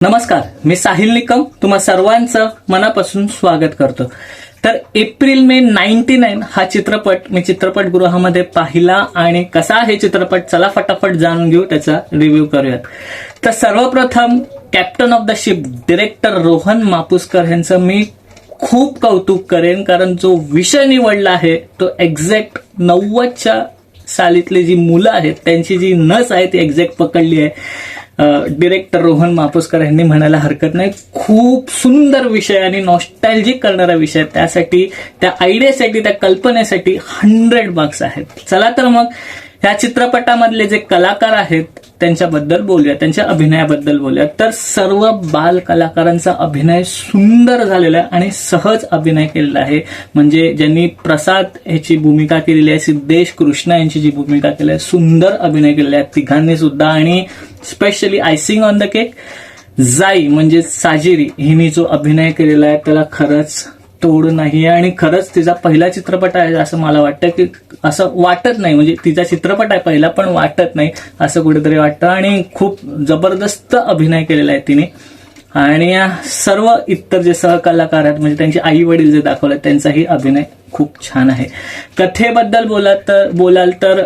नमस्कार, मी साहिल निकम तुम्हा सर्वांचं मनापासून स्वागत करतो. तर एप्रिल मे 99 हा चित्रपट मी चित्रपटगृहामध्ये पाहिला आणि कसा आहे चित्रपट चला फटाफट जाणून घेऊ, त्याचा रिव्ह्यू करूयात. तर सर्वप्रथम captain of the ship director Rohan Mapuskar यांचं मी खूप कौतुक करेन, कारण जो विषय निवडला आहे तो एक्झॅक्ट 90च्या सालीतली जी मुलं आहेत त्यांची जी नस आहे ती एक्झॅक्ट पकडली आहे. डिरेक्टर रोहन मापुसकर यांनी म्हणायला हरकत नाही. खूप सुंदर विषय आणि नॉस्टॅल्जिक करणारा विषय, त्यासाठी त्या आयडियासाठी त्या कल्पनेसाठी 100 मार्क्स आहेत. चला तर मग ह्या चित्रपटामधले जे कलाकार आहेत त्यांच्याबद्दल बोलूया, त्यांच्या अभिनयाबद्दल बोलूया. तर सर्व बाल कलाकारांचा अभिनय सुंदर झालेला आहे आणि सहज अभिनय केलेला आहे. म्हणजे ज्यांनी प्रसाद ह्याची भूमिका केलेली आहे, सिद्धेश कृष्णा यांची जी भूमिका केली आहे, सुंदर अभिनय केलेला आहे तिघांनी सुद्धा. आणि specially icing on the cake जाई म्हणजे साजिरी हिने जो अभिनय केलेला आहे त्याला खरंच तोड नाही. आणि खरंच तिचा पहिला चित्रपट आहे असं मला वाटतं, की असं वाटत नाही, म्हणजे तिचा चित्रपट आहे पहिला पण वाटत नाही असं कुठेतरी वाटतं. आणि खूप जबरदस्त अभिनय केलेला आहे तिने. आणि सर्व इतर जे सहकलाकार आहेत म्हणजे त्यांचे आई वडील जे दाखवले त्यांचाही अभिनय खूप छान आहे. कथेबद्दल बोलाल तर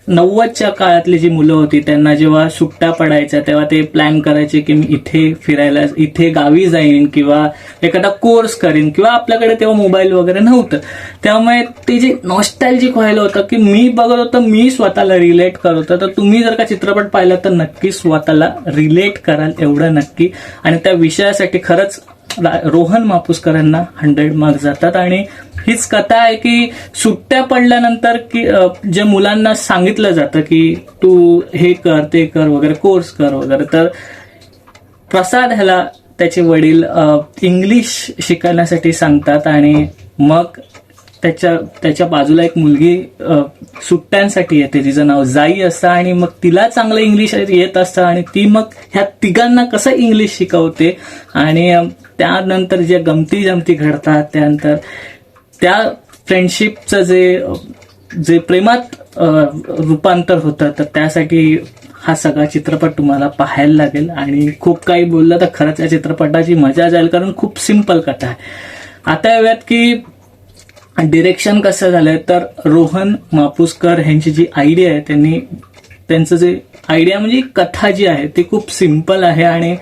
90च्या काळातली जी मुलं होती त्यांना जेव्हा सुट्ट्या पडायच्या तेव्हा ते प्लॅन करायचे की मी इथे फिरायला, इथे गावी जाईन किंवा एखादा कोर्स करीन, किंवा आपल्याकडे तेव्हा मोबाईल वगैरे नव्हतं, त्यामुळे ते जे नॉस्टॅल्जिक व्हायला होतं की मी बघत होतो, मी स्वतःला रिलेट करत होतं. तर तुम्ही जर का चित्रपट पाहिला तर नक्की स्वतःला रिलेट कराल, एवढं नक्की. आणि त्या विषयासाठी खरंच रोहन मापुसकर यांना 100 मार्क्स जातात. आणि हीच कथा आहे की सुट्ट्या पडल्यानंतर की जे मुलांना सांगितलं जातं की तू हे कर ते कर वगैरे, कोर्स कर वगैरे, तर प्रसाद ह्याला त्याचे वडील इंग्लिश शिकण्यासाठी सांगतात. आणि मग त्याच्या बाजूला एक मुलगी सुट्ट्यांसाठी येते, तिचं नाव जाई असतं आणि मग तिला चांगलं इंग्लिश येत असतं आणि ती मग ह्या तिघांना कसं इंग्लिश शिकवते. आणि त्यानंतर जे गमती जमती घडतात, त्यानंतर त्या फ्रेंडशिपचं जे प्रेमात रूपांतर होतं, तर त्यासाठी हा सगळा चित्रपट तुम्हाला पाहायला लागेल. आणि खूप काही बोललं तर खरंच या चित्रपटाची मजा जाईल, कारण खूप सिंपल कथा आहे. आता याव्यात की डिरेक्शन कसं झालंय, तर रोहन मापुसकर यांची जी आयडिया आहे त्यांचं जे आयडिया म्हणजे कथा जी आहे ती खूप सिंपल आहे. आणि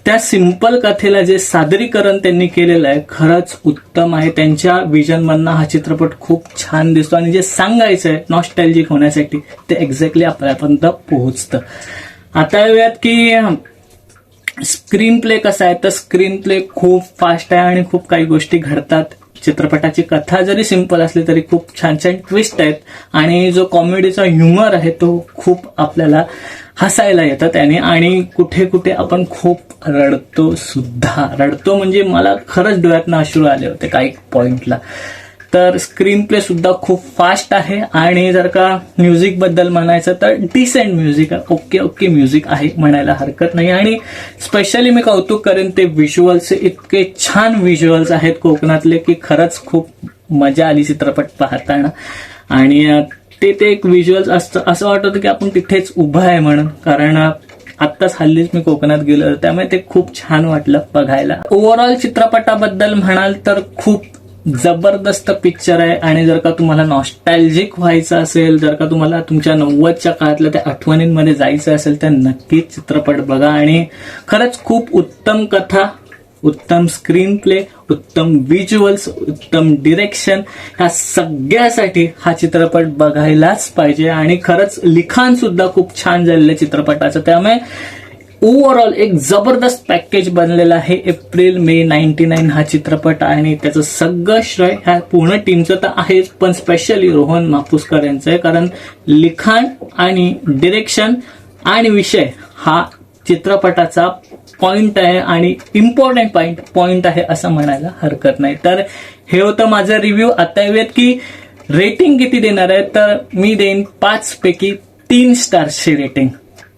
त्या सिंपल कथेला जे सादरीकरण त्यांनी केलेलं आहे खरंच उत्तम आहे. त्यांच्या विजनमधनं हा चित्रपट खूप छान दिसतो आणि जे सांगायचं आहे नॉस्टॅल्जिक होण्यासाठी ते एक्झॅक्टली आपल्यापर्यंत पोहोचतं. आता यात की स्क्रीन प्ले कसा आहे, तर स्क्रीन प्ले खूप फास्ट आहे आणि खूप काही गोष्टी घडतात. चित्रपटाची कथा जरी सिंपल असली तरी खूप छान छान ट्विस्ट आहेत. आणि जो कॉमेडीचा ह्युमर आहे तो खूप आपल्याला हसायला येतं त्याने. आणि कुठे कुठे आपण खूप रडतो म्हणजे मला खरंच डोळ्यातनं अश्रू आले होते काही पॉइंटला. तर स्क्रीन प्ले सुद्धा खूप फास्ट आहे. आणि जर का म्युझिक बद्दल म्हणायचं तर डिसेंट म्युझिक आहे, ओके म्युझिक आहे म्हणायला हरकत नाही. आणि स्पेशली मी कौतुक करेन ते व्हिज्युअल्सचे, इतके छान व्हिज्युअल्स आहेत कोकणातले की खरंच खूप मजा आली चित्रपट पाहताना. आणि ते एक व्हिज्युअल्स असं वाटत होतं की आपण तिथेच उभं आहे म्हणून, कारण आत्ताच हल्लीच मी कोकणात गेलो, त्यामुळे ते खूप छान वाटलं बघायला. ओव्हरऑल चित्रपटाबद्दल म्हणाल तर खूप जबरदस्त पिक्चर आहे. आणि जर का तुम्हाला नॉस्टॅल्जिक व्हायचं असेल, जर का तुम्हाला तुमच्या 90च्या काळातल्या त्या आठवणींमध्ये जायचं असेल तर नक्कीच चित्रपट बघा. आणि खरंच खूप उत्तम कथा, उत्तम स्क्रीन प्ले, उत्तम व्हिज्युअल्स, उत्तम डिरेक्शन, ह्या सगळ्यासाठी हा चित्रपट बघायलाच पाहिजे. आणि खरंच लिखाण सुद्धा खूप छान झालेलं चित्रपटाचं, त्यामुळे ओव्हरऑल एक जबरदस्त पॅकेज बनलेला आहे एप्रिल मे 99 हा चित्रपट. आणि त्याचं सगळं श्रेय ह्या पूर्ण टीमचं तर आहेच, पण स्पेशली रोहन मापुसकर यांचं आहे, कारण लिखाण आणि डिरेक्शन आणि विषय हा चित्रपटाचा पॉइंट आहे आणि इम्पॉर्टंट पॉइंट आहे असं म्हणायला हरकत नाही. तर हे होतं माझं रिव्ह्यू. आता येऊयात की रेटिंग किती देणार आहे, तर मी देईन 5 पैकी 3 स्टार्सची रेटिंग.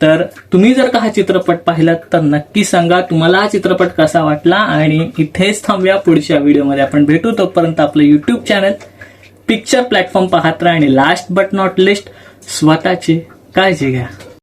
तर तुम्ही जर का हा चित्रपट पाहिलात तर नक्की सांगा तुम्हाला हा चित्रपट कसा वाटला. आणि इथेच थांबूया, पुढच्या व्हिडिओमध्ये आपण भेटू. तोपर्यंत आपलं युट्यूब चॅनल पिक्चर प्लॅटफॉर्म पाहत राहा. आणि लास्ट बट नॉट लिस्ट, स्वतःची काळजी घ्या.